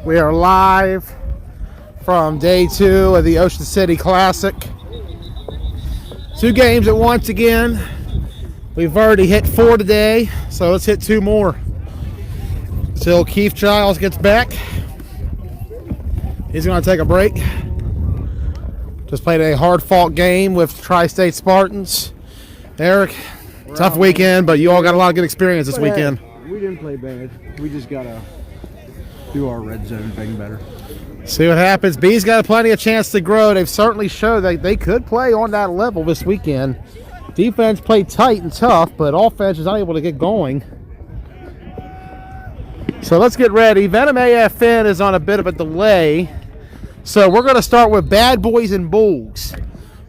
We are live from day 2 of the Ocean City Classic. 2 games at once again. We've already hit 4 today, so let's hit 2 more until Keith Giles gets back. He's going to take a break. Just played a hard-fought game with Tri-State Spartans. Eric, tough weekend, but you all got a lot of good experience this weekend. We didn't play bad. We just got to do our red zone thing better. See what happens. B's got plenty of chance to grow. They've certainly showed that they could play on that level this weekend. Defense played tight and tough, but offense is unable to get going. So let's get ready. Venom AFN is on a bit of a delay. So we're going to start with Bad Boys and Bulls.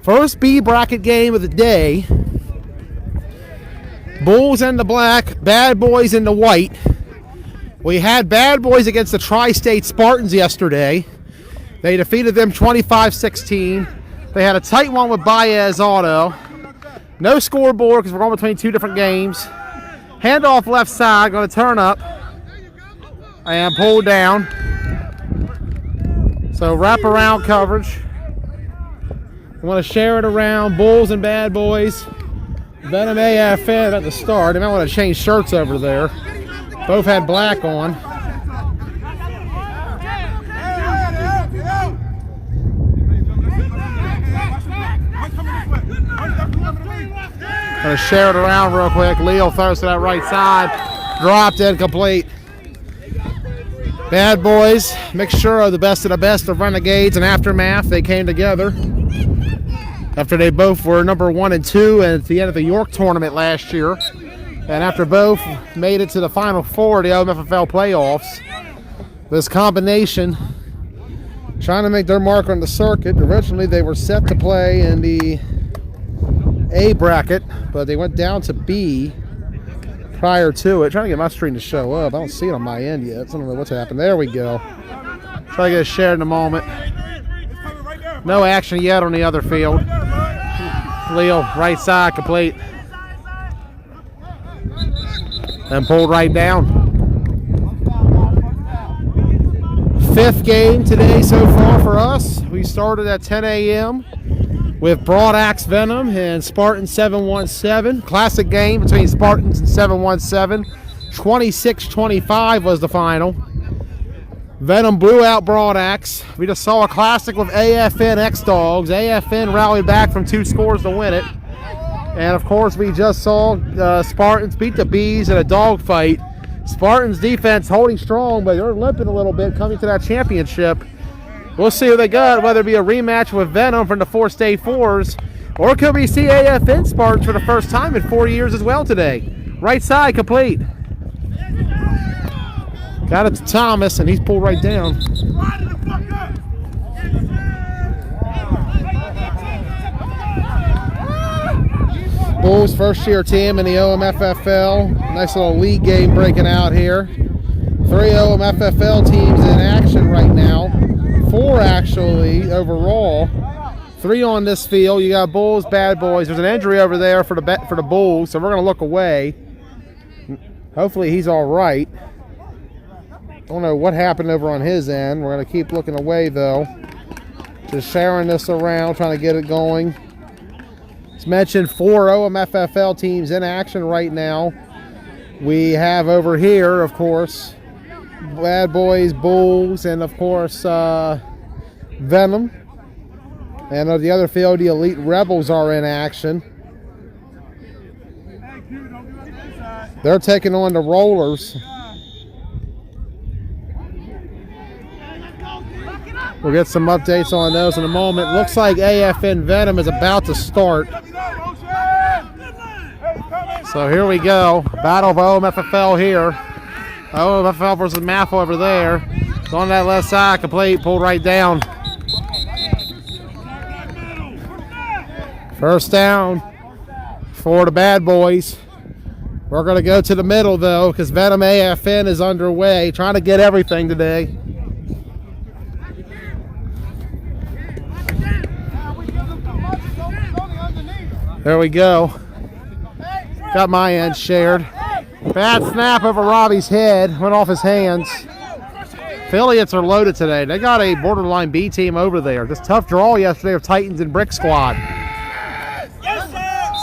First B bracket game of the day. Bulls in the black, Bad Boys in the white. We had Bad Boys against the Tri-State Spartans yesterday. They defeated them 25-16. They had a tight one with Boyz Auto. No scoreboard because we're going between 2 different games. Handoff left side, going to turn up and pull down. So wraparound coverage. I'm going to share it around. Bulls and Bad Boys. Venom AFN at the start. They might want to change shirts over there. Both had black on. Going to share it around real quick. Leo throws to that right side. Dropped incomplete. Bad Boys, mixture of the best of Renegades and Aftermath. They came together after they both were number 1 and 2 at the end of the York tournament last year. And after both made it to the Final Four of the OMFFL playoffs, this combination trying to make their mark on the circuit. Originally they were set to play in the A bracket, but they went down to B prior to it. Trying to get my screen to show up. I don't see it on my end yet. I don't know what's happened. There we go. Try to get it shared in a moment. No action yet on the other field. Leo, right side, complete. And pulled right down. 5th game today so far for us. We started at 10 a.m. with Broad Axe Venom and Spartan 717. Classic game between Spartans and 717. 26-25 was the final. Venom blew out Broad Axe. We just saw a classic with AFN X-Dogs. AFN rallied back from 2 scores to win it. And of course, we just saw Spartans beat the Bees in a dogfight. Spartans defense holding strong, but they're limping a little bit coming to that championship. We'll see who they got, whether it be a rematch with Venom from the 4 State 4s, or could we see AFN Spartans for the first time in 4 years as well today. Right side complete. Got it to Thomas, and he's pulled right down. Bulls first-year team in the OMFFL. Nice little league game breaking out here. 3 OMFFL teams in action right now. 4 actually overall. 3 on this field. You got Bulls, Bad Boys. There's an injury over there for the Bulls, so we're going to look away. Hopefully he's all right. Don't know what happened over on his end. We're going to keep looking away, though. Just sharing this around, trying to get it going. As mentioned, 4 OMFFL teams in action right now. We have over here, of course, Bad Boys, Bulls, and, of course, Venom. And on the other field, the Elite Rebels are in action. They're taking on the Rollers. We'll get some updates on those in a moment. Looks like AFN Venom is about to start. So here we go. Battle of OMFFL here. OMFFL versus Maffle over there. It's on that left side, complete, pulled right down. First down for the Bad Boys. We're going to go to the middle, though, because Venom AFN is underway, trying to get everything today. There we go. Got my end shared. Bad snap over Robbie's head. Went off his hands. Affiliates are loaded today. They got a borderline B team over there. Just tough draw yesterday of Titans and Brick Squad.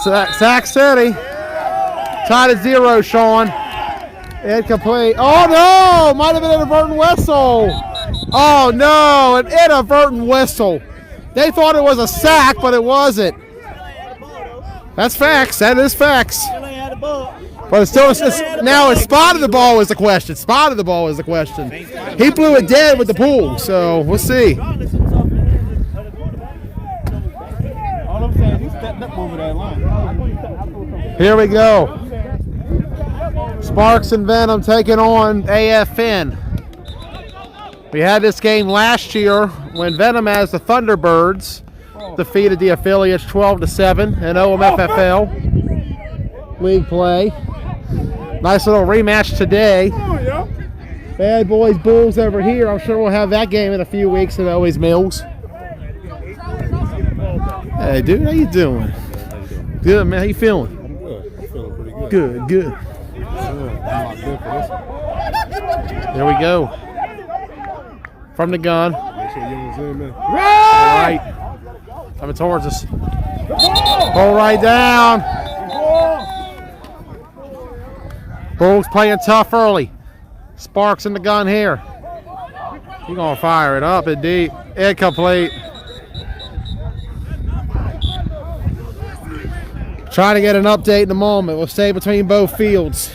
Sac City. Tied at 0, Sean. Incomplete. Oh no! Might have been an inadvertent whistle. Oh no! An inadvertent whistle. They thought it was a sack, but it wasn't. That's facts. That is facts. But it's still now it's spotted the ball is the question. Spotted the ball is the question. He blew it dead with the pool, so we'll see. All I'm saying is he stepped up over that line. Here we go. Sparks and Venom taking on AFN. We had this game last year when Venom as the Thunderbirds defeated the Affiliates 12-7 in OMFFL league play. Nice little rematch today. Bad Boys Bulls over here. I'm sure we'll have that game in a few weeks at Always Mills. Hey, dude, how you doing? Good, man. How you feeling? I'm good. I'm feeling pretty good. Good. There we go. From the gun. Make sure you don't zoom in. Right. Coming towards us. Pull right down. Bulls playing tough early. Sparks in the gun here. He's going to fire it up and deep. Incomplete. Trying to get an update in a moment. We'll stay between both fields.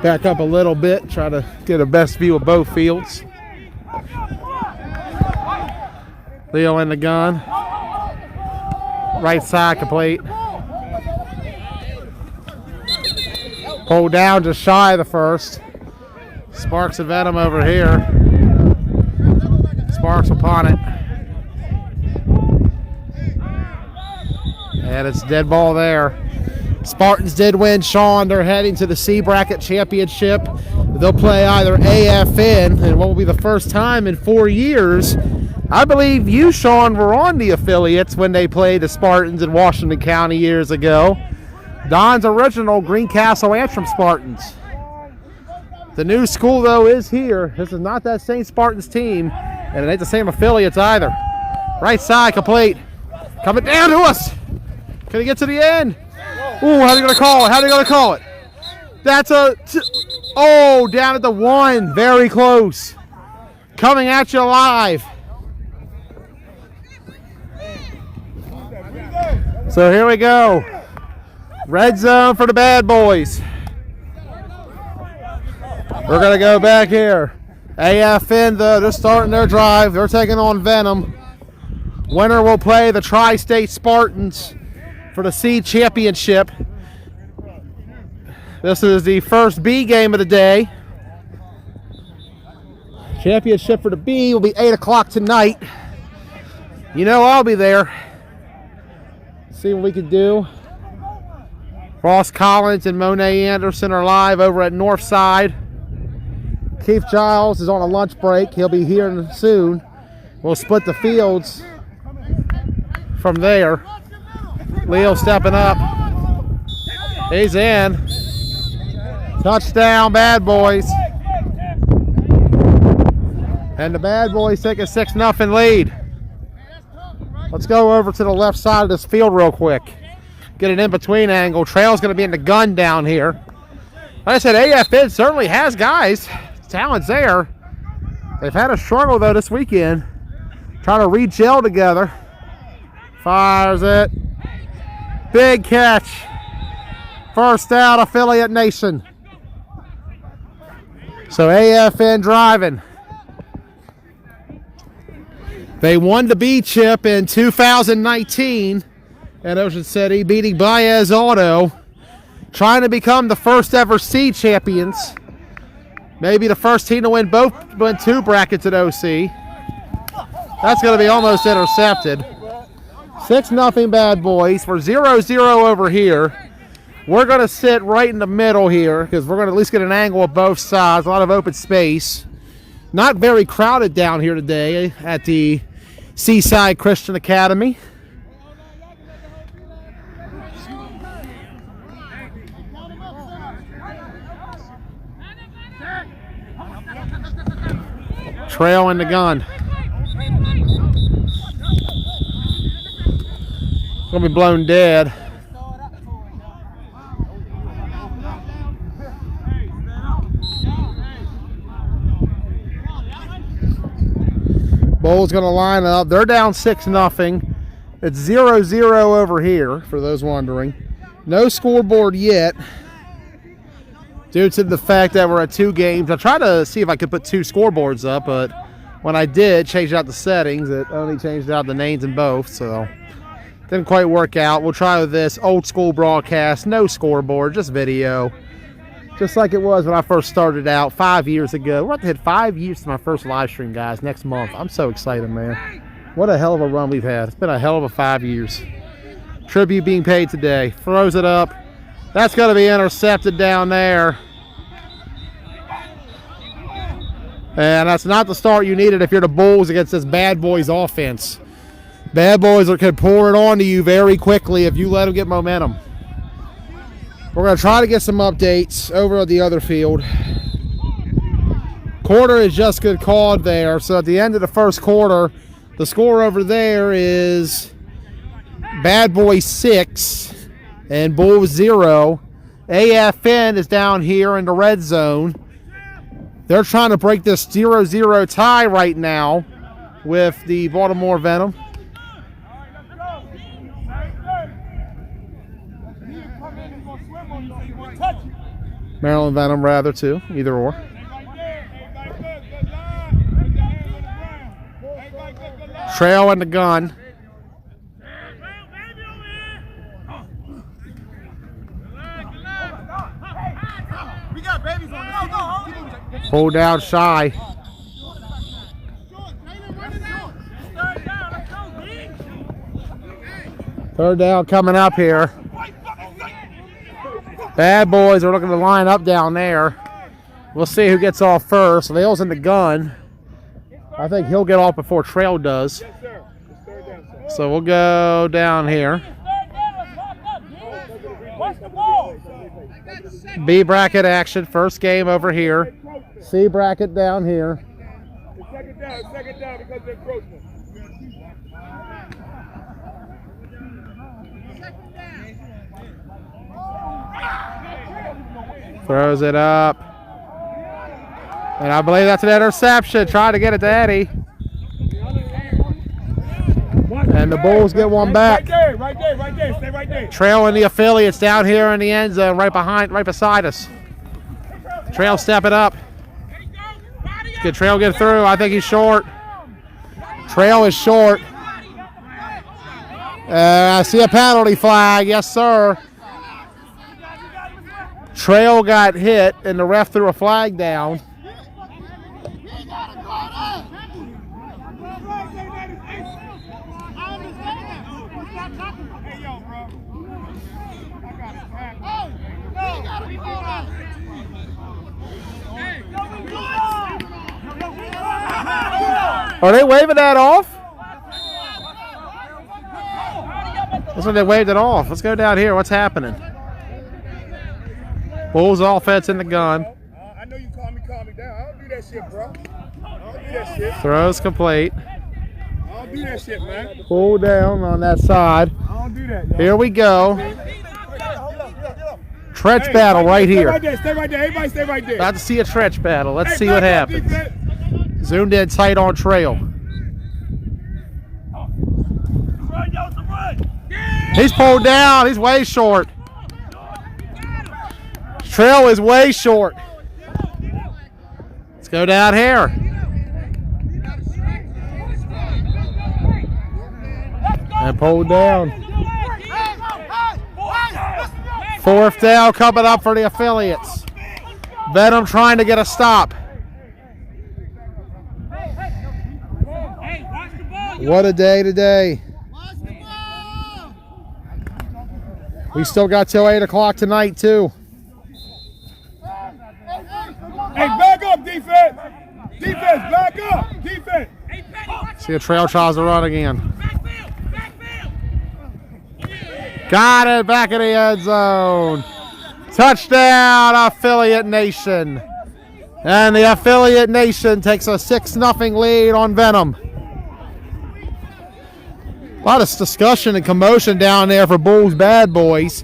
Back up a little bit, try to get a best view of both fields. Leo in the gun. Right side complete. Pull down just shy of the first. Sparks and Venom over here. Sparks upon it. And it's dead ball there. Spartans did win, Sean. They're heading to the C Bracket Championship. They'll play either AFN, and what will be the first time in 4 years. I believe you, Sean, were on the Affiliates when they played the Spartans in Washington County years ago. Don's original Greencastle Antrim Spartans. The new school, though, is here. This is not that same Spartans team, and it ain't the same Affiliates either. Right side complete. Coming down to us. Can he get to the end? Ooh, how are they going to call it? How are they going to call it? That's oh, down at the 1. Very close. Coming at you live. So here we go. Red zone for the Bad Boys. We're going to go back here. AFN, though, they're starting their drive. They're taking on Venom. Winner will play the Tri-State Spartans for the C Championship. This is the first B game of the day. Championship for the B will be 8 o'clock tonight. You know I'll be there. See what we can do. Ross Collins and Monet Anderson are live over at Northside. Keith Giles is on a lunch break. He'll be here soon. We'll split the fields from there. Leo stepping up. He's in. Touchdown, Bad Boys. And the Bad Boys take a 6-0 lead. Let's go over to the left side of this field real quick. Get an in-between angle. Trail's going to be in the gun down here. Like I said, AFN certainly has guys. Talent's there. They've had a struggle, though, this weekend. Trying to re-gel together. Fires it. Big catch. First out, Affiliate Nation. So AFN driving. They won the B chip in 2019 at Ocean City, beating Baez Auto. Trying to become the first ever C champions. Maybe the first team to win 2 brackets at OC. That's going to be almost intercepted. 6-0 Bad Boys. We're 0-0 over here. We're going to sit right in the middle here because we're going to at least get an angle of both sides. A lot of open space. Not very crowded down here today at the Seaside Christian Academy. Trail in the gun. Gonna be blown dead. Boyz gonna line up. They're down 6-0. It's 0-0 over here, for those wondering. No scoreboard yet, due to the fact that we're at 2 games. I tried to see if I could put 2 scoreboards up, but when I did change out the settings, it only changed out the names in both, so didn't quite work out. We'll try with this old school broadcast, no scoreboard, just video. Just like it was when I first started out 5 years ago. We're about to hit 5 years to my first live stream, guys, next month. I'm so excited, man. What a hell of a run we've had. It's been a hell of a 5 years. Tribute being paid today. Throws it up. That's going to be intercepted down there. And that's not the start you needed if you're the Bulls against this Bad Boys offense. Bad Boys can pour it on to you very quickly if you let them get momentum. We're going to try to get some updates over at the other field. Quarter is just good called there. So at the end of the first quarter, the score over there is Bad Boys 6 and Bulls 0. AFN is down here in the red zone. They're trying to break this 0-0 tie right now with the Baltimore Venom. Maryland Venom, rather, too. Either or. Trail in the gun. Pull down shy. Third down coming up here. Bad Boys are looking to line up down there. We'll see who gets off first. Leo's in the gun. I think he'll get off before Trail does. So we'll go down here. B bracket action. First game over here. C bracket down here. Second down because of encroachment. Throws it up. And I believe that's an interception. Trying to get it to Eddie. And the Bulls get one back. Right there. Stay right there. Trail and the affiliates down here in the end zone, right beside us. Trail step it up. Good Trail get through. I think he's short. Trail is short. I see a penalty flag. Yes, sir. Trail got hit, and the ref threw a flag down. Are they waving that off? Looks like they waved it off. Let's go down here. What's happening? Bulls offense in the gun. I know you call me down. I don't do that shit, bro. I don't do that shit. Throws complete. I don't do that shit, man. Pull down on that side. I don't do that. Here we go. Trench battle right here. Stay right there. Everybody stay right there. About to see a trench battle. Let's see what happens. Zoomed in tight on Trail. He's pulled down. He's way short. Trail is way short. Let's go down here. And pulled down. Fourth down coming up for the affiliates. Venom trying to get a stop. What a day today. We still got till 8 o'clock tonight, too. Hey, back up, defense. Defense, back up. Defense. See a trail tries to run again. Got it back in the end zone. Touchdown, Affiliate Nation. And the Affiliate Nation takes a 6-0 lead on Venom. A lot of discussion and commotion down there for Bulls Bad Boys.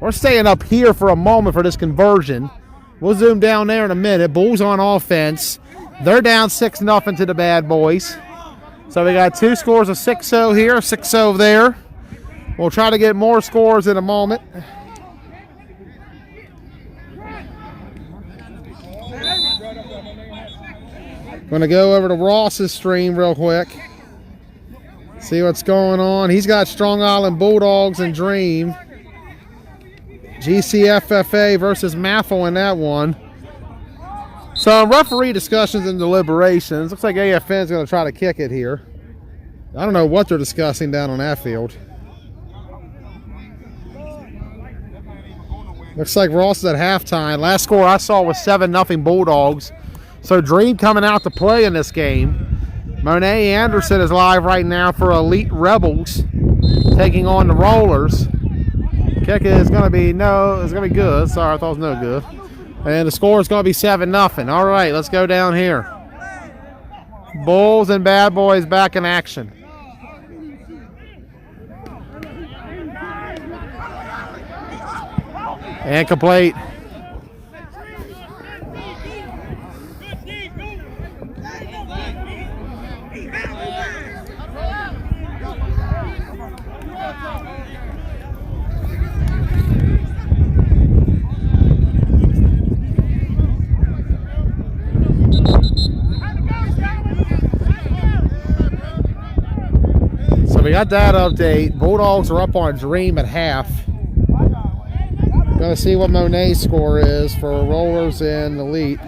We're staying up here for a moment for this conversion. We'll zoom down there in a minute. Bulls on offense. They're down 6-0 to the Bad Boys. So we got 2 scores of 6-0 here, 6-0 there. We'll try to get more scores in a moment. Going to go over to Ross's stream real quick. See what's going on. He's got Strong Island Bulldogs and Dream. GCFFA versus Maffle in that one. So referee discussions and deliberations. Looks like AFN's going to try to kick it here. I don't know what they're discussing down on that field. Looks like Ross is at halftime. Last score I saw was 7-0 Bulldogs. So Dream coming out to play in this game. Monet Anderson is live right now for Elite Rebels, taking on the Rollers. Kick is going to be it's going to be good. Sorry, I thought it was no good. And the score is going to be 7-0. All right, let's go down here. Bulls and Bad Boys back in action. And complete. So we got that update. Bulldogs are up on Dream at half. Gonna see what Monet's score is for Rollers and Elite.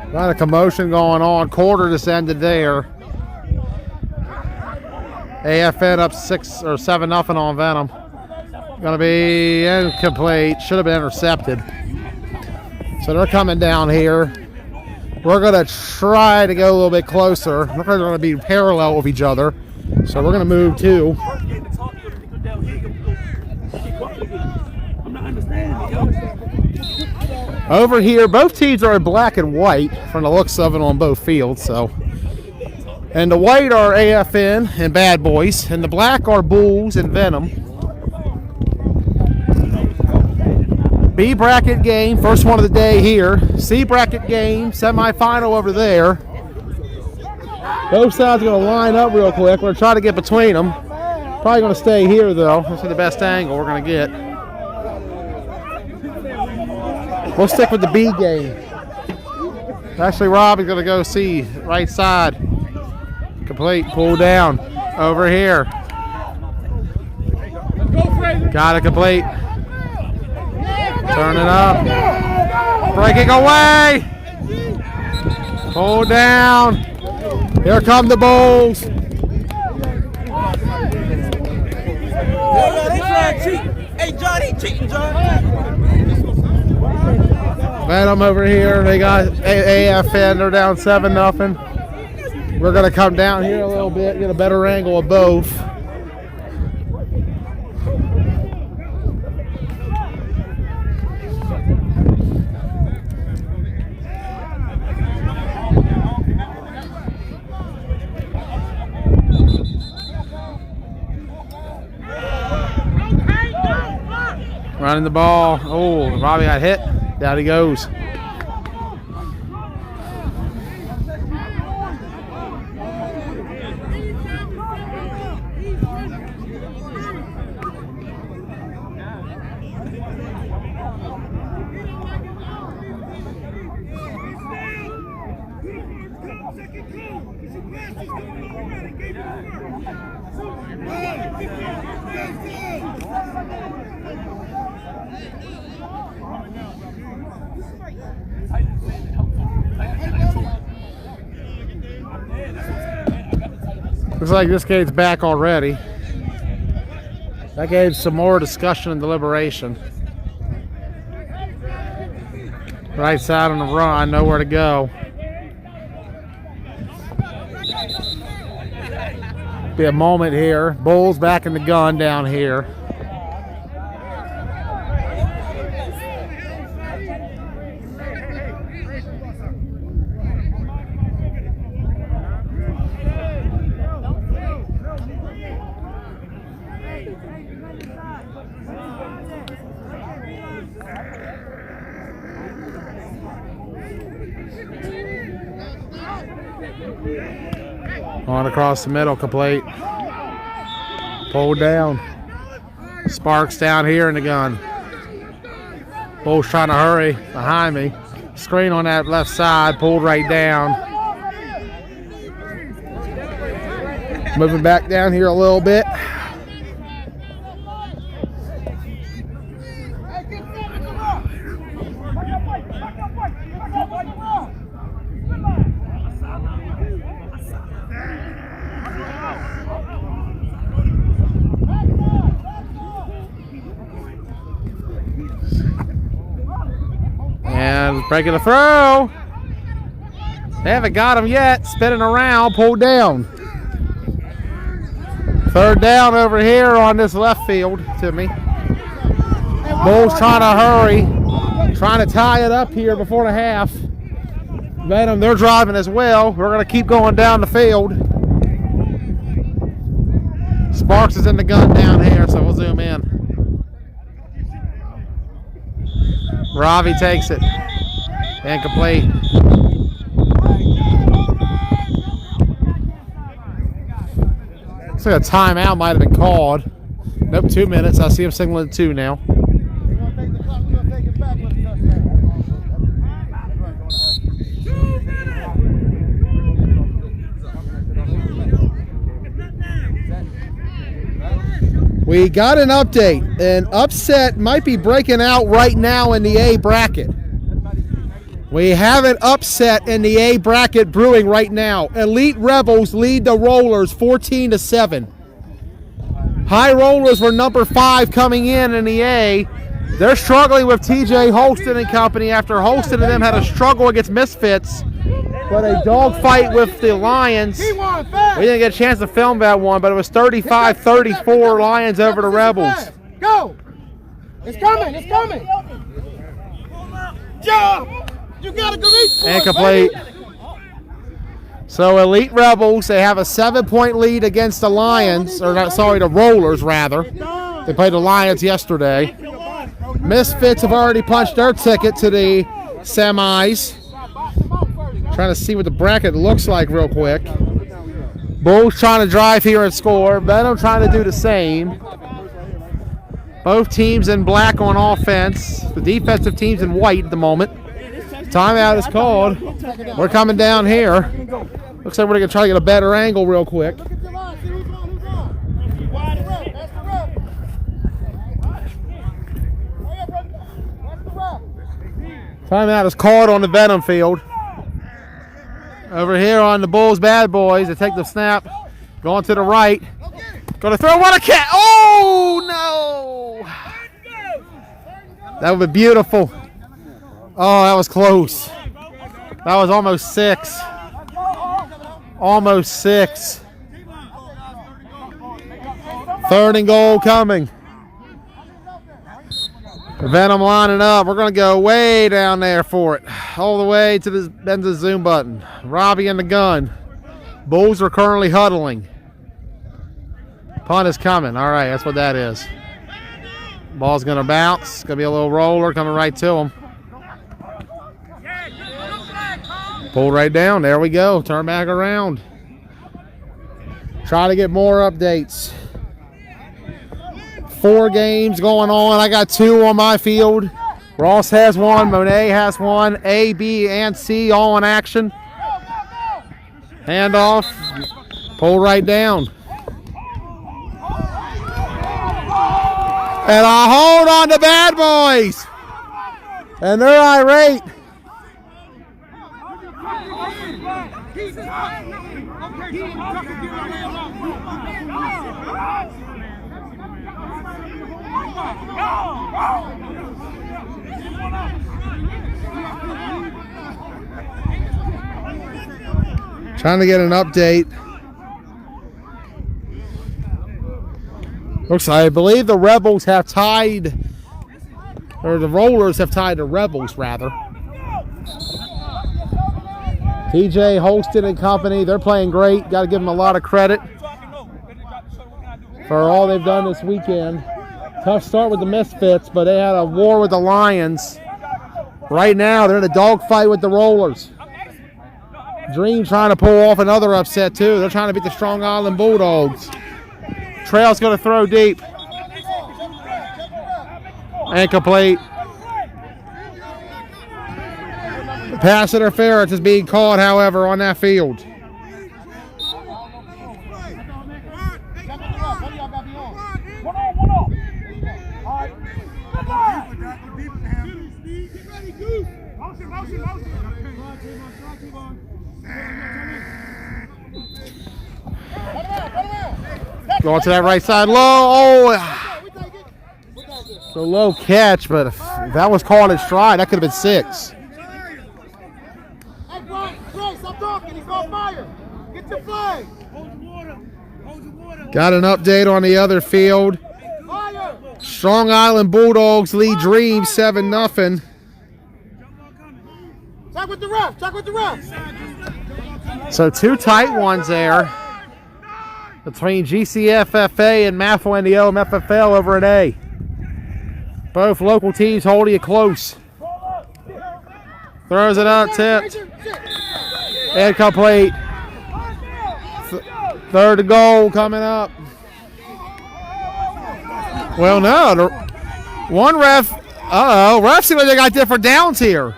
A lot of commotion going on. Quarter just ended there. AFN up 6 or 7-0 on Venom. Gonna be incomplete. Should have been intercepted. So they're coming down here. We're gonna try to go a little bit closer. They're gonna be parallel with each other. So we're gonna move too. Over here, both teams are in black and white from the looks of it on both fields. So, and the white are AFN and Bad Boys, and the black are Bulls and Venom. B bracket game, first one of the day here. C bracket game, semifinal over there. Both sides are going to line up real quick. We're going to try to get between them. Probably going to stay here though. This is the best angle we're going to get. We'll stick with the B game. Actually, Rob is going to go see right side. Complete, pull down over here. Got it complete. Turn it up. Breaking away. Pull down. Here come the Bulls. Hey, John, he cheating, John. Venom over here. They got AFN. They're down 7-0. We're going to come down here a little bit, get a better angle of both. Running the ball. Oh, Robbie got hit. Down he goes. Looks like this game's back already. That gave some more discussion and deliberation. Right side on the run, nowhere to go. Be a moment here. Bulls back in the gun down here. On across the middle, complete. Pulled down. Sparks down here in the gun. Bulls trying to hurry behind me. Screen on that left side, pulled right down. Moving back down here a little bit. And breaking the throw. They haven't got him yet. Spinning around, pulled down. Third down over here on this left field to me. Bulls trying to hurry. Trying to tie it up here before the half. Venom, they're driving as well. We're going to keep going down the field. Sparks is in the gun down here, so we'll zoom in. Ravi takes it. Incomplete. Looks like a timeout might have been called. Nope, 2 minutes. I see him signaling 2 now. We got an update. An upset might be breaking out right now in the A bracket. We have an upset in the A bracket brewing right now. Elite Rebels lead the Rollers 14-7. High Rollers were number 5 coming in the A. They're struggling with TJ Holston and company after Holston and them had a struggle against Misfits. But a dogfight with the Lions. We didn't get a chance to film that one, but it was 35-34 Lions over the Rebels. Go! It's coming! It's coming! Jump! You gotta go reach for it, Incomplete. baby. So Elite Rebels, they have a 7-point lead against the Lions, or not, sorry, the Rollers rather. They played the Lions yesterday. Misfits have already punched their ticket to the semis. Trying to see what the bracket looks like real quick. Bulls trying to drive here and score. Venom trying to do the same. Both teams in black on offense. The defensive team's in white at the moment. Timeout is called. We're coming down here. Looks like we're going to try to get a better angle real quick. Timeout is called on the Venom field. Over here on the Bulls Bad Boys, they take the snap, going to the right. Going to throw one a cat. Oh, no. That would be beautiful. Oh, that was close. That was almost 6. Almost 6. 3rd and goal coming. Venom lining up. We're going to go way down there for it. All the way to the then the zoom button. Robbie in the gun. Bulls are currently huddling. Punt is coming. All right, that's what that is. Ball's going to bounce. Going to be a little roller coming right to him. Pulled right down. There we go. Turn back around. Try to get more updates. 4 games going on. I got 2 on my field. Ross has 1. Monet has 1. A, B, and C all in action. Handoff. Pull right down. And a hold on the Bad Boys. And they're irate. Trying to get an update. Looks like, I believe the Rebels have tied, or the Rollers have tied the Rebels, rather. TJ Holston and company, they're playing great. Got to give them a lot of credit for all they've done this weekend. Tough start with the Misfits, but they had a war with the Lions. Right now, they're in a dogfight with the Rollers. Dream trying to pull off another upset, too. They're trying to beat the Strong Island Bulldogs. Trail's going to throw deep. Incomplete. Pass interference is being called, however, on that field. Going to that right side, low. Oh, the low catch, but if that was called in stride, that could have been 6. Got an update on the other field. Strong Island Bulldogs lead Dream 7-0. Check with the ref. Check with the ref. So 2 tight ones there between GCFFA and Mathwin, the OMFFL over at A. Both local teams holding it close. Throws it out, tipped. Incomplete. Third and goal coming up. Well, no. One ref. Refs seem like they got different downs here.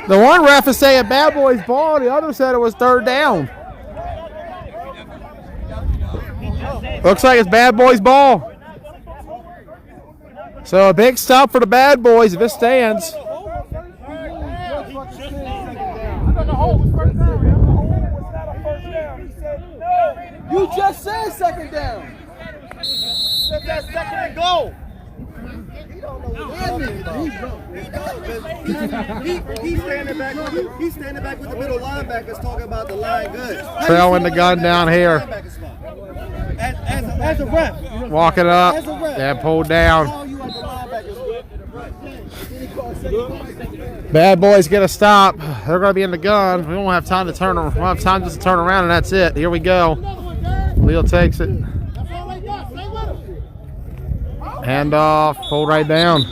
The one ref is saying Bad Boys ball. The other said it was third down. Looks like it's Bad Boys ball. So a big stop for the Bad Boys if it stands. You just said second down. That's second and goal. He's standing back. He's standing back with the middle linebackers talking about the line good. Trailing the gun down here. As a ref. Walking up. And pulled down. Bad Boys get a stop. They're going to be in the gun. We won't have time to turn. We'll have time just to turn around, and that's it. Here we go. Leo takes it. Hand off. Pulled right down.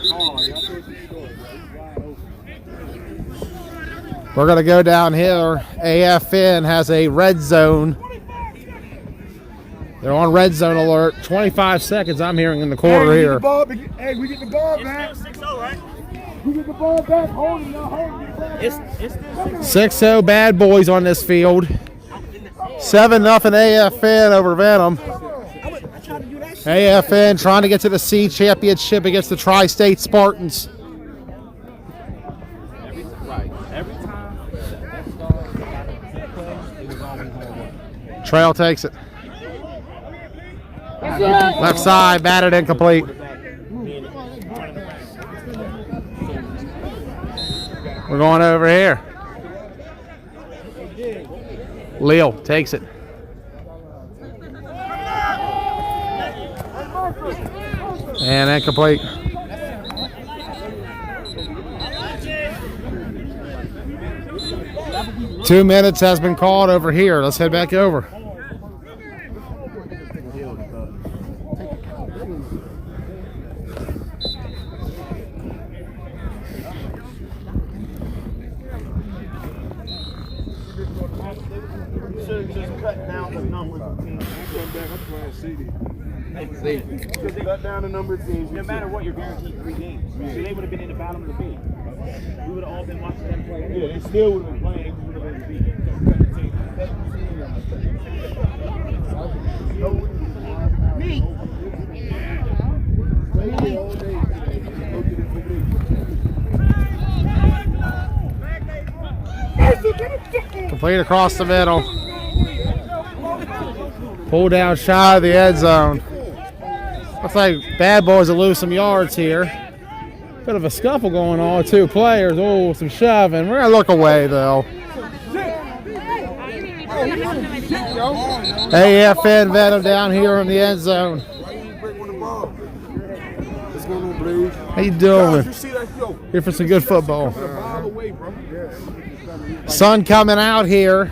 We're going to go down here. AFN has a red zone. They're on red zone alert. 25 seconds I'm hearing in the quarter here. Hey, we get the ball back. 6-0, right? We get the ball back. Hold it. 6-0 Bad Boys on this field. 7-0 AFN over Venom. AFN trying to get to the C championship against the Tri-State Spartans. Trail takes it. Left side, batted incomplete. We're going over here. Leo takes it. And incomplete. Two minutes has been called over here. Let's head back over. Cut down the number of teams. No matter what, you're guaranteed 3 games. So they would have been in the bottom of the league. We would have all been watching them play. Yeah, they still would have been playing. They would have been beat. Complete across the middle. Pull down shy of the end zone. Looks like Bad Boys will lose some yards here. Bit of a scuffle going on, two players. Oh, some shoving. We're going to look away, though. AFN Venom down here in the end zone. How you doing? Here for some good football. Sun coming out here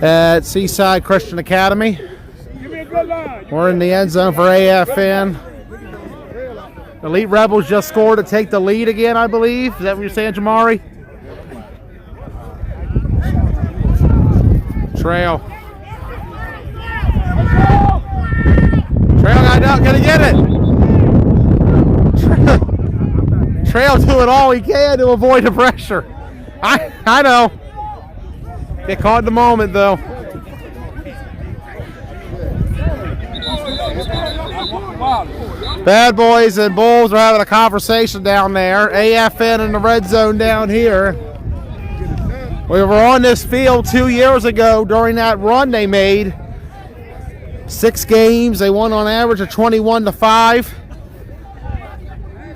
at Seaside Christian Academy. We're in the end zone for AFN. Elite Rebels just scored to take the lead again, I believe. Is that what you're saying, Jamari? Trail. Trail got out, gonna get it. Trail doing all he can to avoid the pressure. I know. Get caught in the moment though. Bad Boys and Bulls are having a conversation down there. AFN in the red zone down here. We were on this field 2 years ago during that run they made. 6 games, they won on average of 21-5.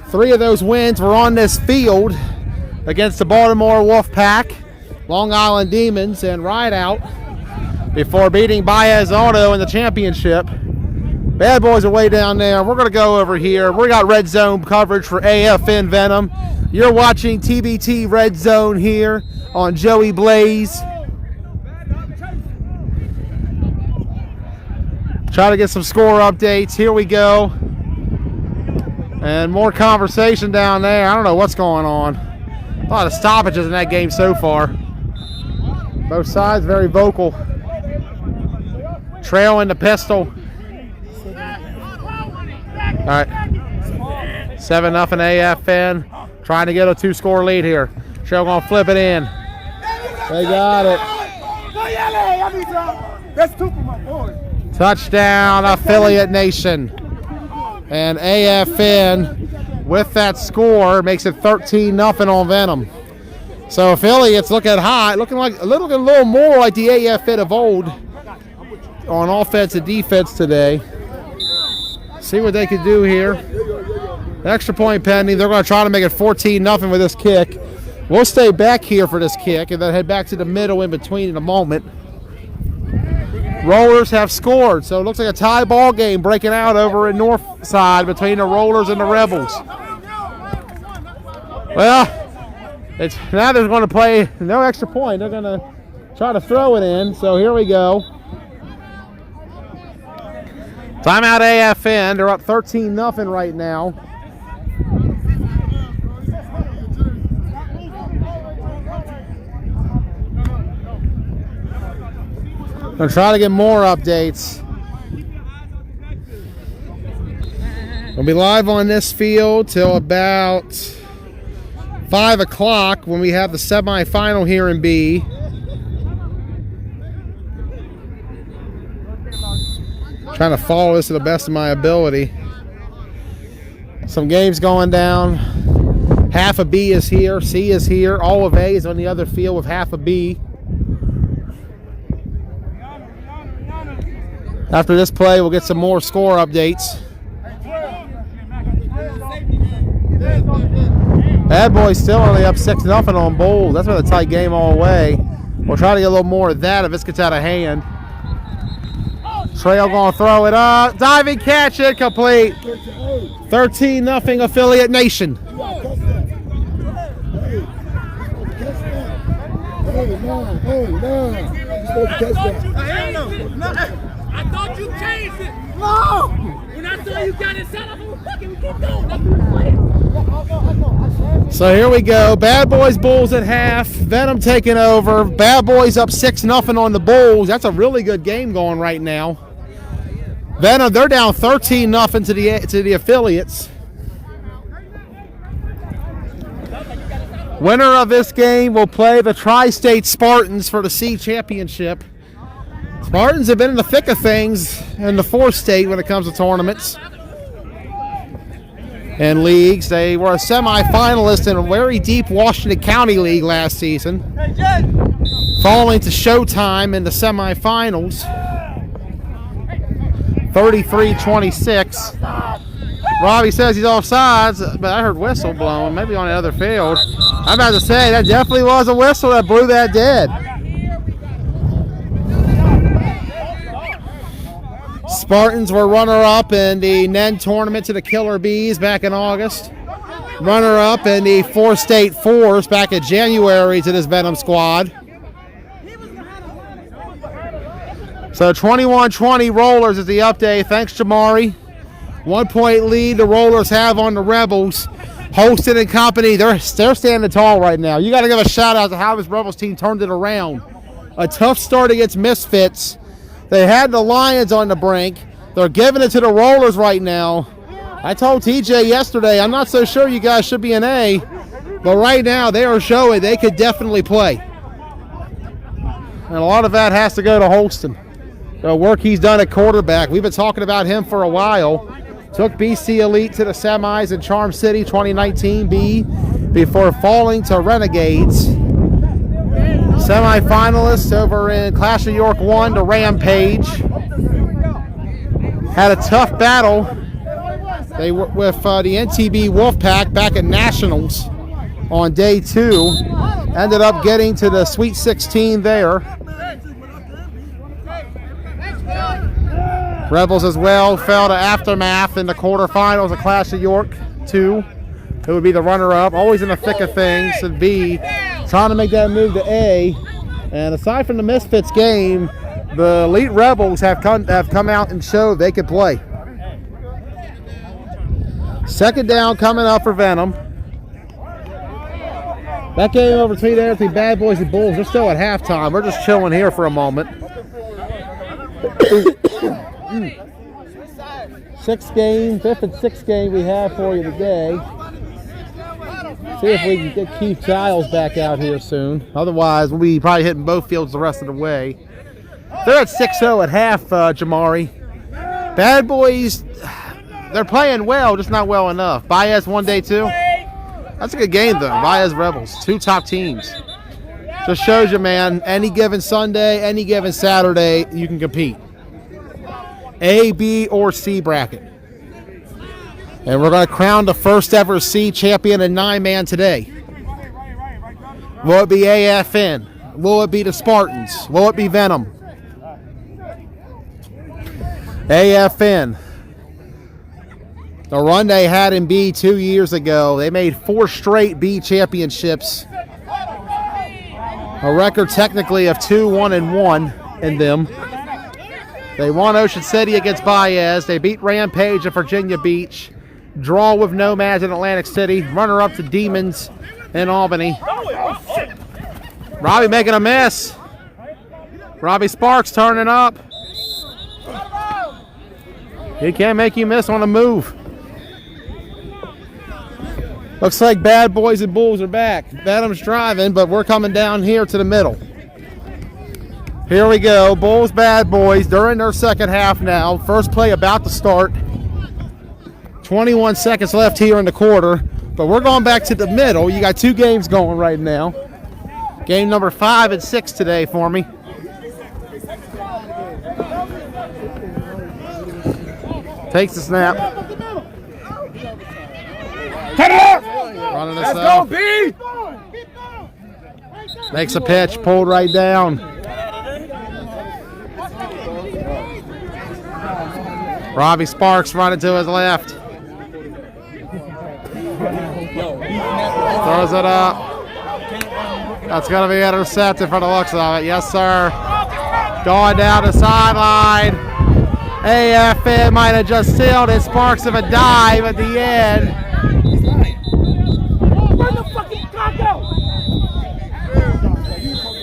3 of those wins were on this field against the Baltimore Wolfpack, Long Island Demons, and Rideout before beating Baez Auto in the championship. Bad Boys are way down there. We're going to go over here. We got red zone coverage for AFN Venom. You're watching TBT Red Zone here on Joey Blaze. Try to get some score updates. Here we go. And more conversation down there. I don't know what's going on. A lot of stoppages in that game so far. Both sides very vocal. Trail in the pistol. All right. 7-0 AFN. Trying to get a 2-score lead here. Trail gonna flip it in. They got it. That's 2 for my boy. Touchdown, Affiliate Nation. And AFN, with that score, makes it 13-0 on Venom. So Affiliates looking hot, looking a little more like the AFN of old on offense and defense today. See what they can do here. Extra point pending. They're going to try to make it 14-0 with this kick. We'll stay back here for this kick and then head back to the middle in between in a moment. Rollers have scored, so it looks like a tie ball game breaking out over in North Side between the Rollers and the Rebels. Well, now they're going to play no extra point. They're going to try to throw it in, so here we go. Timeout AFN. They're up 13-0 right now. Gonna try to get more updates. We'll be live on this field till about 5 o'clock when we have the semifinal here in B. Trying to follow this to the best of my ability. Some games going down. Half of B is here, C is here, all of A is on the other field with half of B. After this play, we'll get some more score updates. Bad Boys still only up 6-0 on Bulls. That's been a tight game all the way. We'll try to get a little more of that if this gets out of hand. Trail gonna throw it up. Diving catch, incomplete. 13-0 Affiliate Nation. I thought you changed it. No! When I saw you got it set up, we keep going. That's the play. So here we go. Bad Boys Bulls at half. Venom taking over. Bad Boys up 6-0 on the Bulls. That's a really good game going right now. Venom, they're down 13-0 to the Affiliates. Winner of this game will play the Tri-State Spartans for the C Championship. Spartans have been in the thick of things in the 4th state when it comes to tournaments. in leagues. They were a semifinalist in a very deep Washington County League last season, falling to Showtime in the semifinals, 33-26. Robbie says he's offsides, but I heard whistle blowing, maybe on the other field. I'm about to say, that definitely was a whistle that blew that dead. Spartans were runner-up in the NEN tournament to the Killer Bees back in August. Runner-up in the four-state fours back in January to this Venom squad. So 21-20 Rollers is the update. Thanks, Jamari. 1 point lead the Rollers have on the Rebels. Holston and company, they're standing tall right now. You got to give a shout out to how this Rebels team turned it around. A tough start against Misfits. They had the Lions on the brink. They're giving it to the Rollers right now. I told TJ yesterday, I'm not so sure you guys should be an A, but right now they are showing they could definitely play. And a lot of that has to go to Holston. The work he's done at quarterback. We've been talking about him for a while. Took BC Elite to the semis in Charm City 2019 B before falling to Renegades. Semi-finalists over in Clash of York 1 to Rampage. Had a tough battle. They were with the NTB Wolfpack back at Nationals on day 2. Ended up getting to the Sweet 16 there. Rebels as well fell to Aftermath in the quarterfinals of Clash of York 2. It would be the runner-up, always in the thick of things. And B, trying to make that move to A. And aside from the Misfits game, the Elite Rebels have come out and showed they could play. Second down coming up for Venom. That game over between Bad Boys and Bulls, they're still at halftime. We're just chilling here for a moment. Fifth and sixth game we have for you today. See if we can get Keith Giles back out here soon. Otherwise, we'll be probably hitting both fields the rest of the way. They're at 6-0 at half, Jamari. Bad Boys, they're playing well, just not well enough. Baez won day 2. That's a good game, though. Baez Rebels, 2 top teams. Just shows you, man, any given Sunday, any given Saturday, you can compete. A, B, or C bracket. And we're going to crown the first ever C champion in 9-man today. Will it be AFN? Will it be the Spartans? Will it be Venom? AFN. The run they had in B 2 years ago, they made 4 straight B championships. A record technically of 2-1-1 in them. They won Ocean City against Baez. They beat Rampage at Virginia Beach. Draw with Nomads in Atlantic City. Runner-up to Demons in Albany. Robbie making a miss. Robbie Sparks turning up. He can't make you miss on a move. Looks like Bad Boys and Bulls are back. Venom's driving, but we're coming down here to the middle. Here we go. Bulls, Bad Boys. They're in their second half now. First play about to start. 21 seconds left here in the quarter. But we're going back to the middle. You got 2 games going right now. Game number 5 and 6 today for me. Takes the snap. Cut it up! Running Let's us go, up. B! Makes a pitch. Pulled right down. Robbie Sparks running to his left. Throws it up. That's going to be intercepted for the looks of it. Yes, sir. Going down the sideline. AFN might have just sealed it. Sparks of a dive at the end.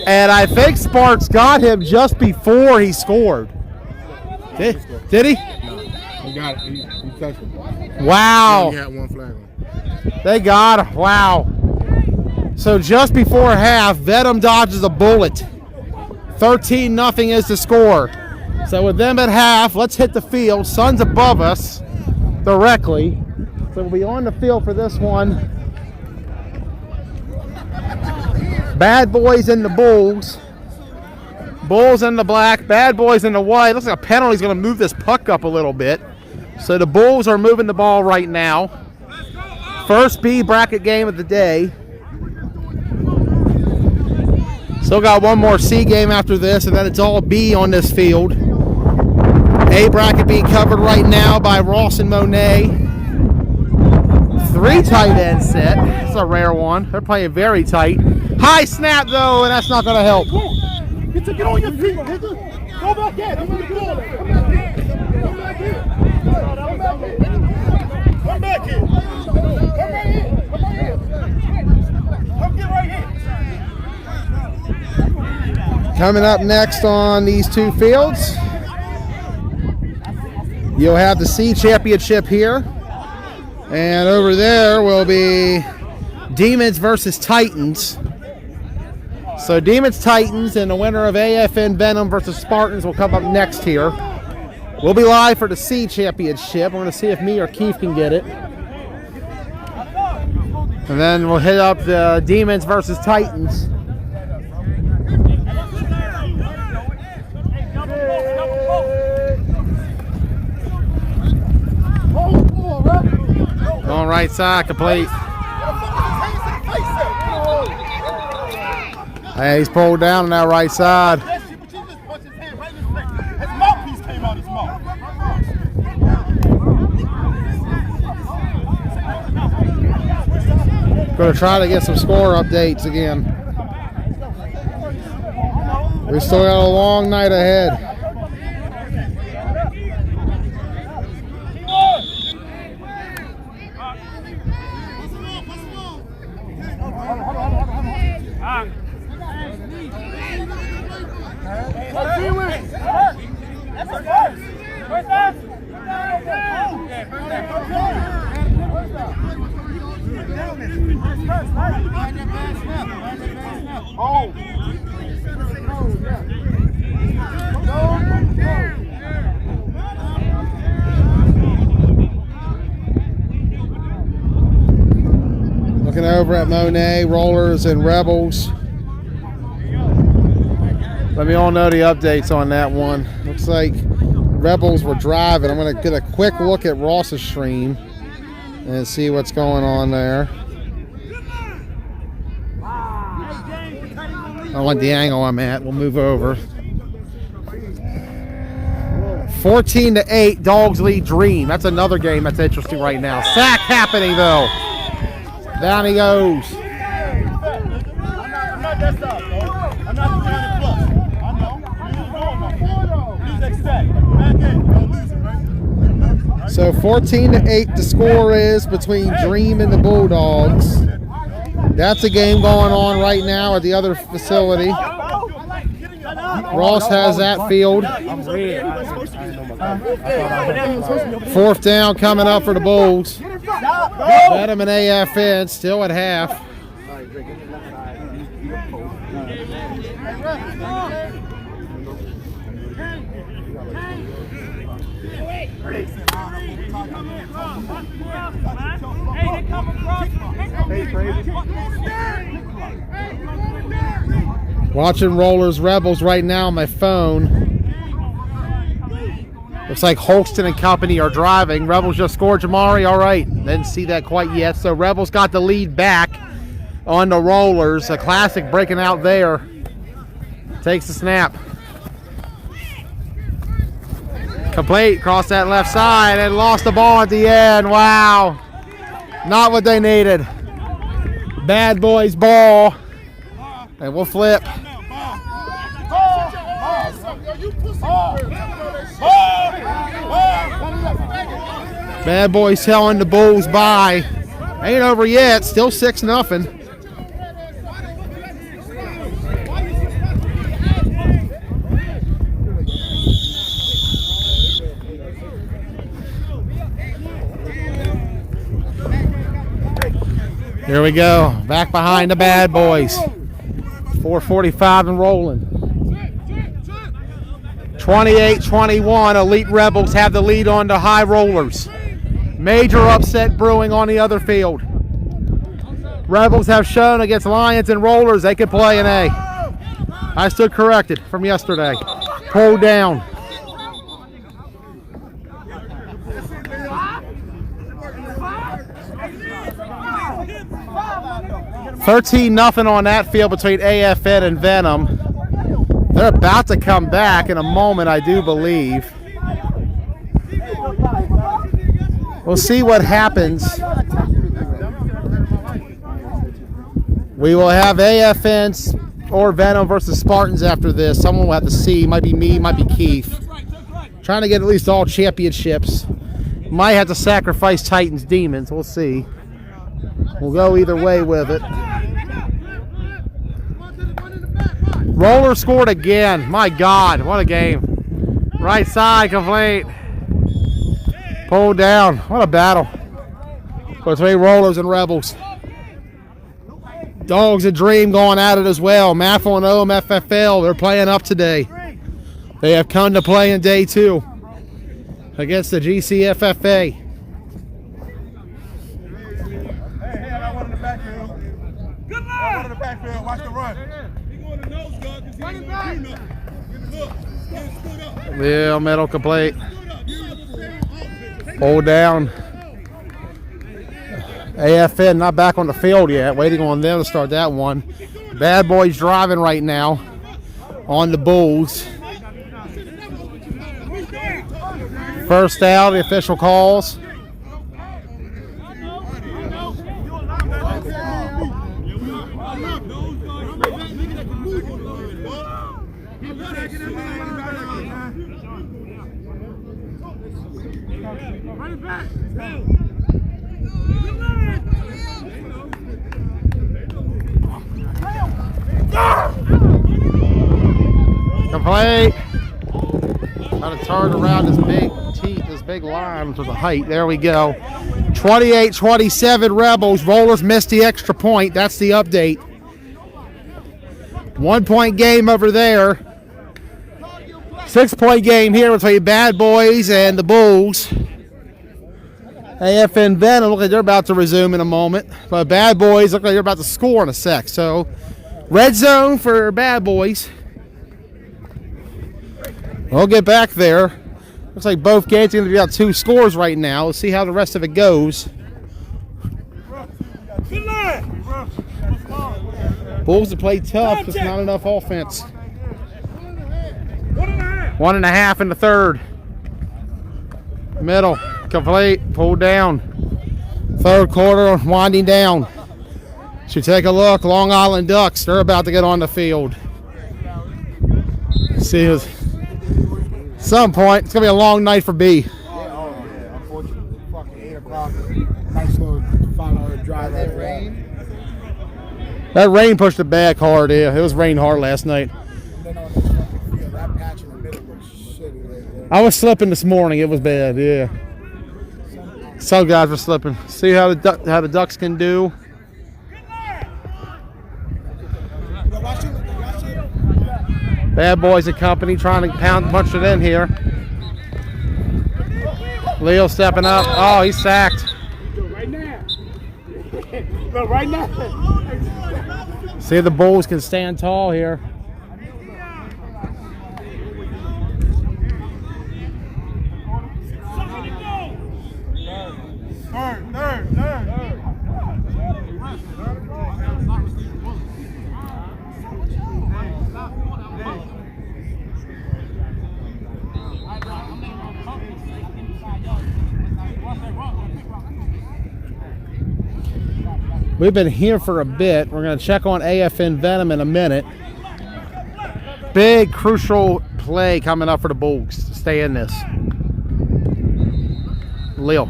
And I think Sparks got him just before he scored. Did he? He got it. He touched him. Wow. He had 1 flag on. They got him. Wow. So just before half, Venom dodges a bullet. 13-0 is the score. So with them at half, let's hit the field. Sun's above us directly. So So we'll be on the field for this one. Bad Boys and the Bulls. Bulls in the black, Bad Boys in the white. Looks like a penalty's going to move this puck up a little bit. So the Bulls are moving the ball right now. First B bracket game of the day. Still got one more C game after this, and then it's all B on this field. A bracket being covered right now by Ross and Monet. 3 tight end set. It's a rare one. They're playing very tight. High snap though, and that's not going to help. Get on your feet, nigga. Go back in. Come back here. Come back here. Come get right here. Coming up next on these two fields, you'll have the C championship here. And over there will be Demons versus Titans. So Demons, Titans, and the winner of AFN Venom versus Spartans will come up next here. We'll be live for the C championship. We're going to see if me or Keith can get it. And then we'll hit up the Demons versus Titans. On right side, complete. Hey, he's pulled down on that right side. Going to try to get some score updates again. We still got a long night ahead. Looking over at Monet, Rollers, and Rebels. Let me all know the updates on that one. Looks like Rebels were driving. I'm going to get a quick look at Ross's stream and see what's going on there. I want the angle I'm at. We'll move over. 14-8, Dogs lead Dream. That's another game that's interesting right now. Sack happening though. Down he goes. So 14-8 the score is between Dream and the Bulldogs. That's a game going on right now at the other facility. Ross has that field. 4th down coming up for the Bulls. Venom and AFN still at half. Watching Rollers Rebels right now on my phone. Looks like Holston and company are driving. Rebels just scored, Jamari. All right. Didn't see that quite yet. So Rebels got the lead back on the Rollers. A classic breaking out there. Takes the snap. Complete. Cross that left side and lost the ball at the end. Wow. Not what they needed. Bad Boys ball. And we'll flip. Bad Boys telling the Bulls bye. Ain't over yet. Still 6-0. Here we go. Back behind the Bad Boys. 4:45 and rolling. 28-21. Elite Rebels have the lead on the High Rollers. Major upset brewing on the other field. Rebels have shown against Lions and Rollers they can play an A. I stood corrected from yesterday. Pulled down. $13-0 on that field between AFN and Venom. They're about to come back in a moment, I do believe. We'll see what happens. We will have AFN or Venom versus Spartans after this. Someone will have to see. Might be me, might be Keith. Trying to get at least all championships. Might have to sacrifice Titans Demons. We'll see. We'll go either way with it. Roller scored again. My God, what a game. Right side complete. Pulled down. What a battle between Rollers and Rebels. Dogs and Dream going at it as well. Maffle and OMFFL, they're playing up today. They have come to play in day 2 against the GCFFA. Hey, I got one in the backfield. Good luck. One in the backfield. Watch the run. He going to nose guard because he ain't going to do nothing. Look, get stood up. Yeah, middle complete. Pulled down. AFN not back on the field yet. Waiting on them to start that one. Bad Boys driving right now on the Bulls. First out, the official calls. Complete. Got to turn around this big teeth, this big line to the height. There we go. 28-27 Rebels. Rollers missed the extra point. That's the update. 1 point game over there. 6 point game here between Bad Boys and the Bulls. AFN Venom look like they're about to resume in a moment. But Bad Boys look like they're about to score in a sec. So red zone for Bad Boys. We'll get back there. Looks like both games are going to be about 2 scores right now. Let's see how the rest of it goes. Bulls have played tough, just not enough offense. 1.5 in the third. Middle, complete, pulled down. Third quarter, winding down. Should take a look. Long Island Ducks, they're about to get on the field. See us. Some point, it's gonna be a long night for B. Unfortunately, fucking 8 o'clock. Nice little final drive. That rain. That rain pushed it back hard. Yeah, it was raining hard last night. And then on the fucking field, that patch in the middle was shitty right there. I was slipping this morning. It was bad. Yeah. Some guys were slipping. See how the Ducks can do. Bad Boys and company trying to punch it in here. Leo stepping up. Oh, he's sacked. Right now. Right now. See if the Bulls can stand tall here. Third. We've been here for a bit. We're going to check on AFN Venom in a minute. Big, crucial play coming up for the Bulls to stay in this. Lil.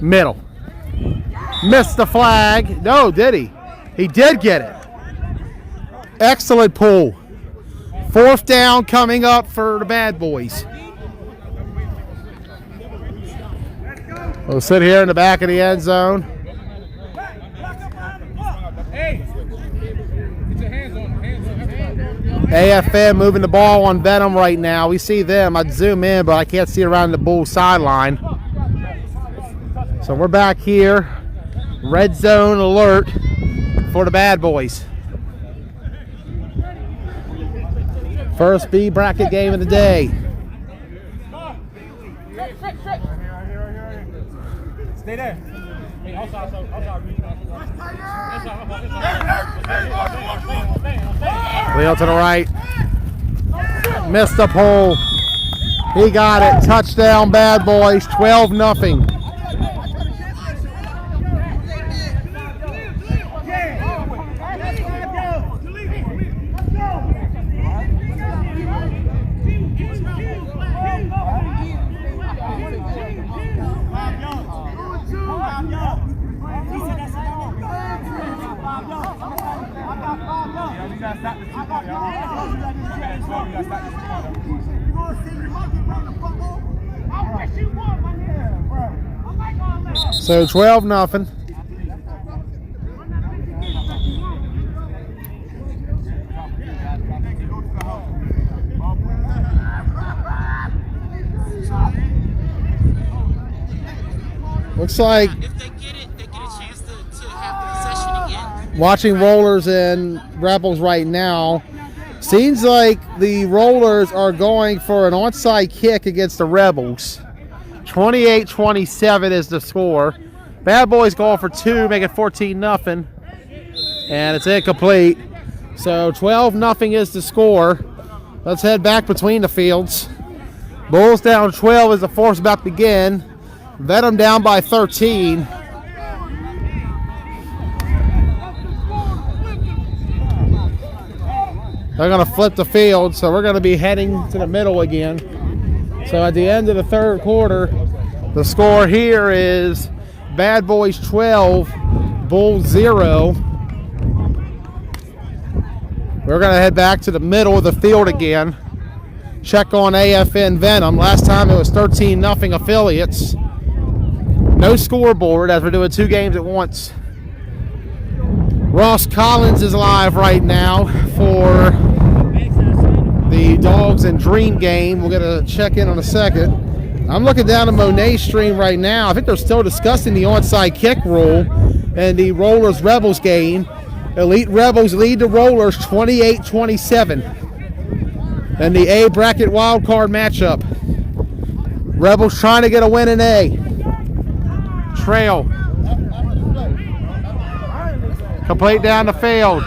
Middle. Missed the flag. No, did he? He did get it. Excellent pull. 4th down coming up for the Bad Boys. We'll sit here in the back of the end zone. AFN moving the ball on Venom right now. We see them. I'd zoom in, but I can't see around the Bull sideline. So we're back here. Red zone alert for the bad boys. First B bracket game of the day. Stay there. Hey, outside. Leo to the right. Missed the pole. He got it. Touchdown, bad boys. 12-0. So 12-0. Looks like If they get it, they get a chance to have the possession again. watching Rollers and Rebels right now, seems like the Rollers are going for an onside kick against the Rebels. 28-27 is the score. Bad Boys going for 2, make it 14-0. And it's incomplete. So 12-0 is the score. Let's head back between the fields. Bulls down 12 as the fourth's about to begin. Venom down by 13. They're going to flip the field, so we're going to be heading to the middle again. So at the end of the third quarter, the score here is Bad Boys 12, Bulls 0. We're going to head back to the middle of the field again. Check on AFN Venom. Last time it was 13-0 affiliates. No scoreboard as we're doing 2 games at once. Ross Collins is live right now for the Dogs and Dream game. We're going to check in on a second. I'm looking down at Monet's stream right now. I think they're still discussing the onside kick rule and the Rollers Rebels game. Elite Rebels lead the Rollers 28-27. And the A bracket wildcard matchup. Rebels trying to get a win in A. Trail. Complete down the field.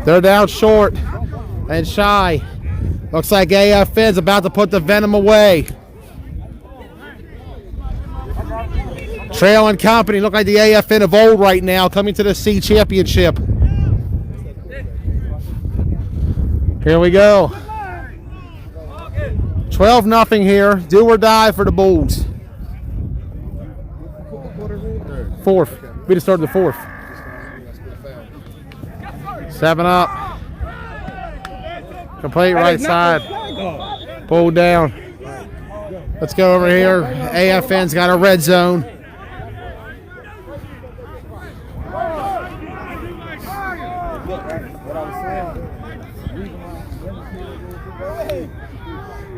They're down short and shy. Looks like AFN's about to put the Venom away. Trail and company look like the AFN of old right now, coming to the C championship. Here we go. 12-0 here. Do or die for the Bulls. Fourth. We just started the fourth. 7 up. Complete right side. Pulled down. Let's go over here. AFN's got a red zone.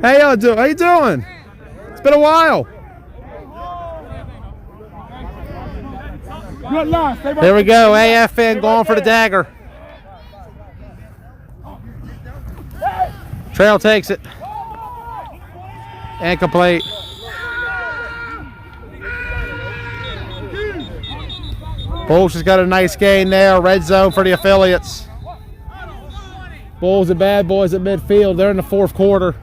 How y'all doing? How you doing? It's been a while. There we go. AFN going for the dagger. Trail takes it. Incomplete. Bulls has got a nice gain there. Red zone for the affiliates. Bulls and Bad Boys at midfield. They're in the fourth quarter.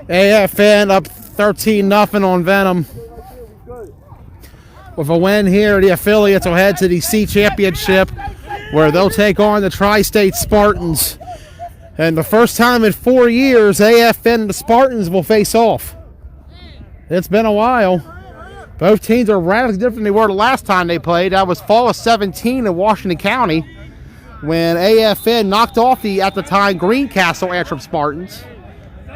AFN up 13-0 on Venom. With a win here, the affiliates will head to the C championship where they'll take on the Tri-State Spartans. And the first time in 4 years, AFN and the Spartans will face off. It's been a while. Both teams are radically different than they were the last time they played. That was fall of 17 in Washington County when AFN knocked off the, at the time, Greencastle Antrim Spartans.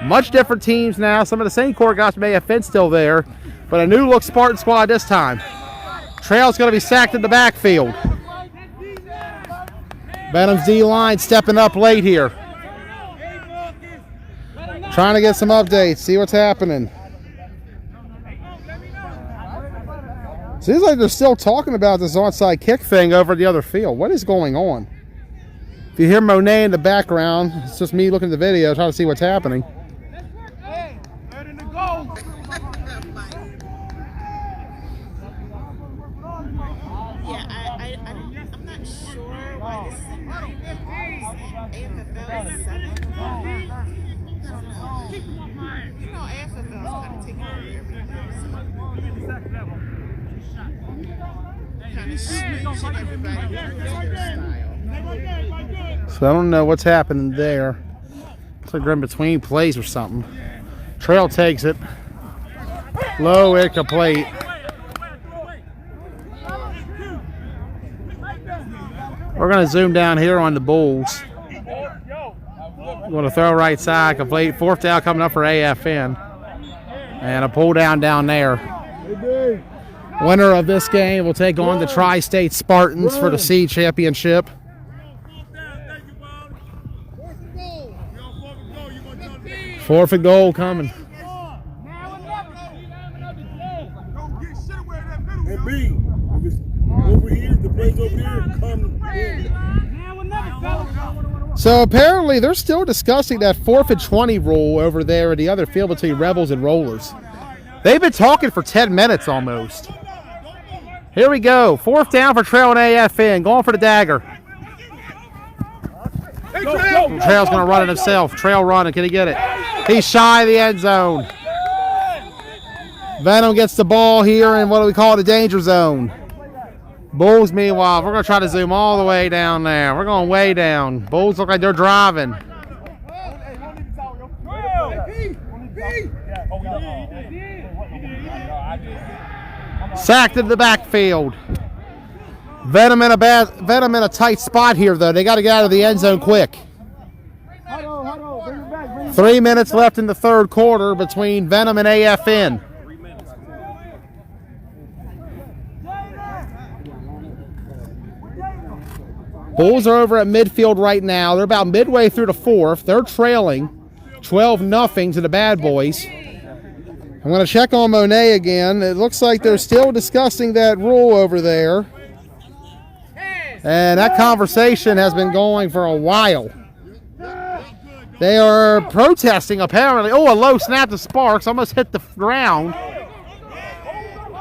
Much different teams now. Some of the same core guys from AFN still there, but a new look Spartan squad this time. Trail's going to be sacked in the backfield. Venom's D-line stepping up late here. Trying to get some updates, see what's happening. Seems like they're still talking about this onside kick thing over at the other field. What is going on? If you hear Monet in the background, it's just me looking at the video trying to see what's happening. I'm not sure why this is AFFL is 7. I don't know. You know, AFFL is kind of taking over everything. Kind of stretching everybody with their style. So I don't know what's happening there. Looks like they're in between plays or something. Trail takes it. Low, incomplete. We're going to zoom down here on the Bulls. Going to throw right side, complete. 4th down coming up for AFN. And a pull down there. Winner of this game will take on the Tri-State Spartans for the C championship. 4th and goal coming. And B, if it's over here, the plays over here, come in. So apparently they're still discussing that 4th and 20 rule over there in the other field between Rebels and Rollers. They've been talking for 10 minutes almost. Here we go. 4th down for Trail and AFN. Going for the dagger. Trail's going to run it himself. Trail running. Can he get it? He's shy of the end zone. Venom gets the ball here in what do we call the danger zone. Bulls, meanwhile, we're going to try to zoom all the way down there. We're going way down. Bulls look like they're driving. Sacked in the backfield. Venom in a tight spot here, though. They got to get out of the end zone quick. 3 minutes left in the third quarter between Venom and AFN. Bulls are over at midfield right now. They're about midway through the 4th. They're trailing 12-0 to the Bad Boys. I'm going to check on Monet again. It looks like they're still discussing that rule over there. And that conversation has been going for a while. They are protesting, apparently. Oh, a low snap to Sparks. Almost hit the ground.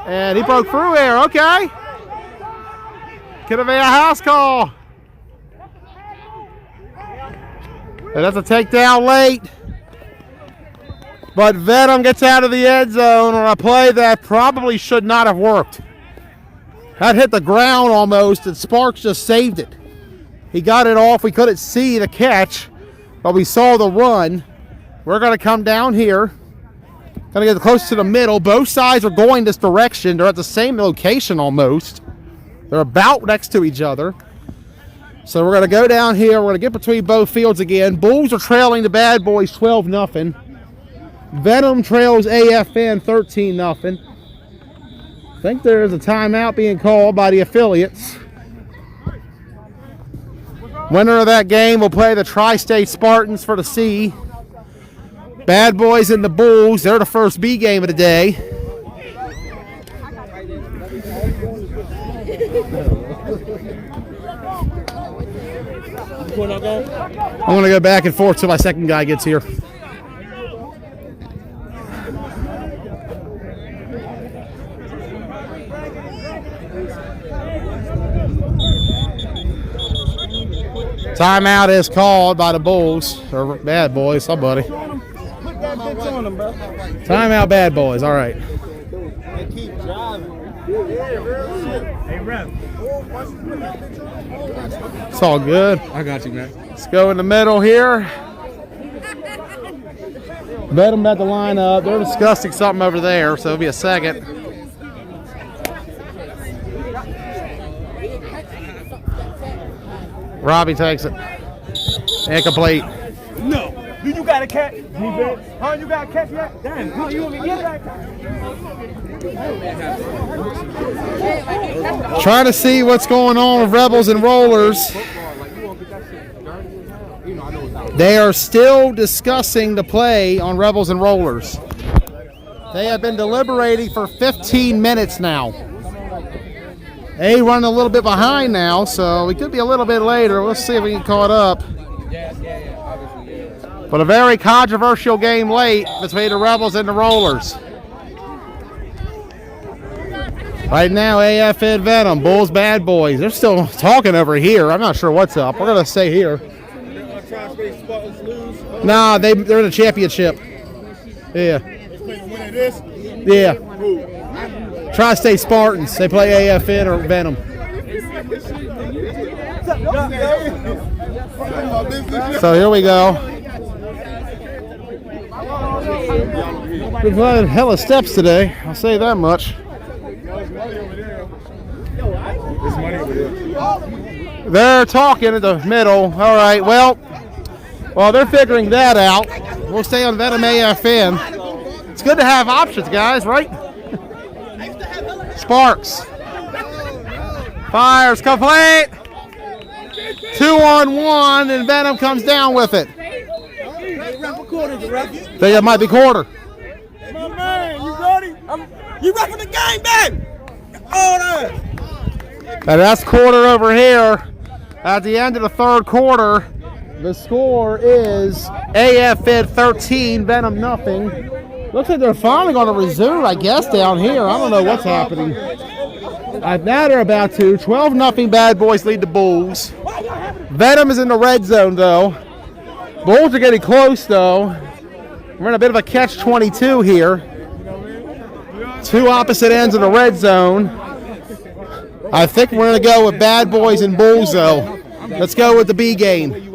And he broke through there. Okay. Could have been a house call. And that's a takedown late. But Venom gets out of the end zone on a play that probably should not have worked. That hit the ground almost, and Sparks just saved it. He got it off. We couldn't see the catch, but we saw the run. We're going to come down here. Going to get close to the middle. Both sides are going this direction. They're at the same location almost. They're about next to each other. So we're going to go down here. We're going to get between both fields again. Bulls are trailing the Bad Boys 12-0. Venom trails AFN 13-0. I think there's a timeout being called by the affiliates. Winner of that game will play the Tri-State Spartans for the C. Bad Boys and the Bulls, they're the first B game of the day. I'm going to go back and forth till my second guy gets here. Timeout is called by the Bulls, or Bad Boys, somebody. Timeout, Bad Boys, all right. It's all good. I got you, man. Let's go in the middle here. Venom about to line up. They're discussing something over there, so it'll be a second. Robbie takes it. Incomplete. No. Do you got a catch? Huh? You got a catch yet? Damn. Huh? You want me to get that? Trying to see what's going on with Rebels and Rollers. They are still discussing the play on Rebels and Rollers. They have been deliberating for 15 minutes now. A running a little bit behind now, so we could be a little bit later. We'll see if we get caught up. But a very controversial game late between the Rebels and the Rollers. Right now, AF and Venom, Bulls, Bad Boys. They're still talking over here. I'm not sure what's up. We're going to stay here. Nah, they're in a championship. Yeah. Yeah. Tri-State Spartans. They play AFN or Venom. So here we go. We've had hella steps today. I'll say that much. They're talking at the middle. All right. Well, they're figuring that out. We'll stay on Venom AFN. It's good to have options, guys, right? Sparks. Fires complete. 2-on-1, and Venom comes down with it. Think it might be quarter. My man, you ready? You ready for the game, baby? All right. And that's quarter over here. At the end of the third quarter, the score is AFN 13, Venom nothing. Looks like they're finally going to resume, I guess, down here. I don't know what's happening. Now they're about to. 12-0 Bad Boys lead the Bulls. Venom is in the red zone, though. Bulls are getting close, though. We're in a bit of a catch-22 here. Two opposite ends of the red zone. I think we're going to go with Bad Boys and Bulls, though. Let's go with the B game.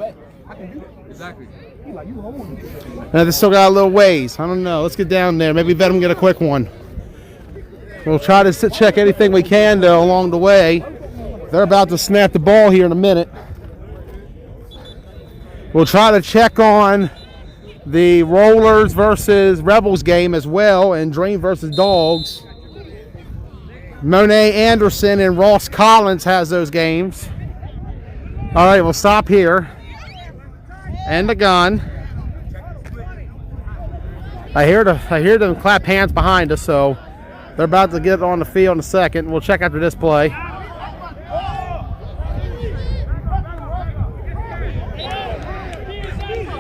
Now, they still got a little ways. I don't know. Let's get down there. Maybe Venom get a quick one. We'll try to check anything we can, though, along the way. They're about to snap the ball here in a minute. We'll try to check on the Rollers versus Rebels game as well, and Dream versus Dogs. Monet Anderson and Ross Collins has those games. All right, we'll stop here. And the gun. I hear them clap hands behind us, so they're about to get on the field in a second. We'll check after this play.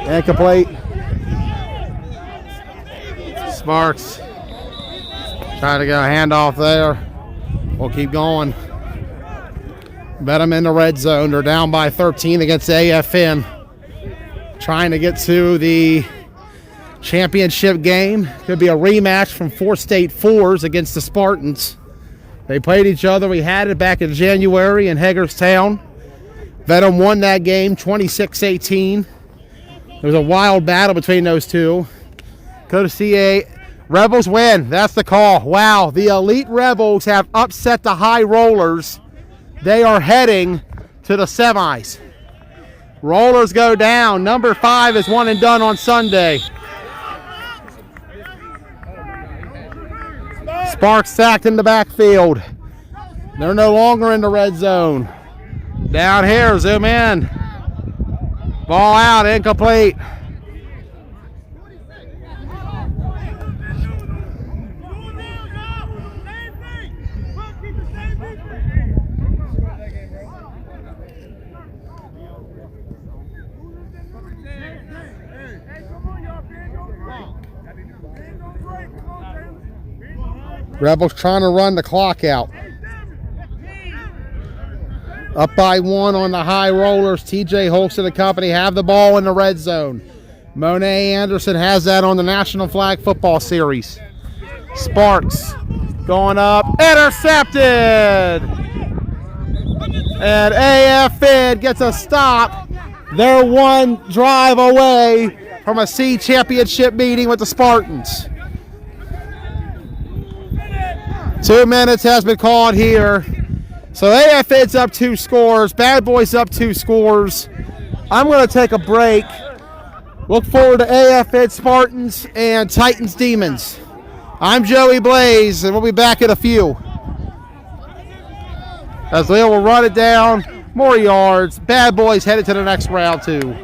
Incomplete. Sparks trying to get a handoff there. We'll keep going. Venom in the red zone. They're down by 13 against AFN. Trying to get to the championship game. Could be a rematch from 4-State 4s against the Spartans. They played each other. We had it back in January in Hagerstown. Venom won that game 26-18. There was a wild battle between those two. Go to CA. Rebels win. That's the call. Wow, the Elite Rebels have upset the High Rollers. They are heading to the semis. Rollers go down. Number 5 is one and done on Sunday. Sparks sacked in the backfield. They're no longer in the red zone. Down here, zoom in. Ball out, incomplete. Rebels trying to run the clock out. Up by 1 on the High Rollers. TJ Holston and company have the ball in the red zone. Monet Anderson has that on the National Flag Football Series. Sparks going up. Intercepted! And AFN gets a stop. They're one drive away from a C championship meeting with the Spartans. 2 minutes has been called here. So AFN's up 2 scores. Bad Boys up 2 scores. I'm going to take a break. Look forward to AFN Spartans and Titans Demons. I'm Joey Blaze, and we'll be back in a few. As Leo will run it down. More yards. Bad Boys headed to the next round, too.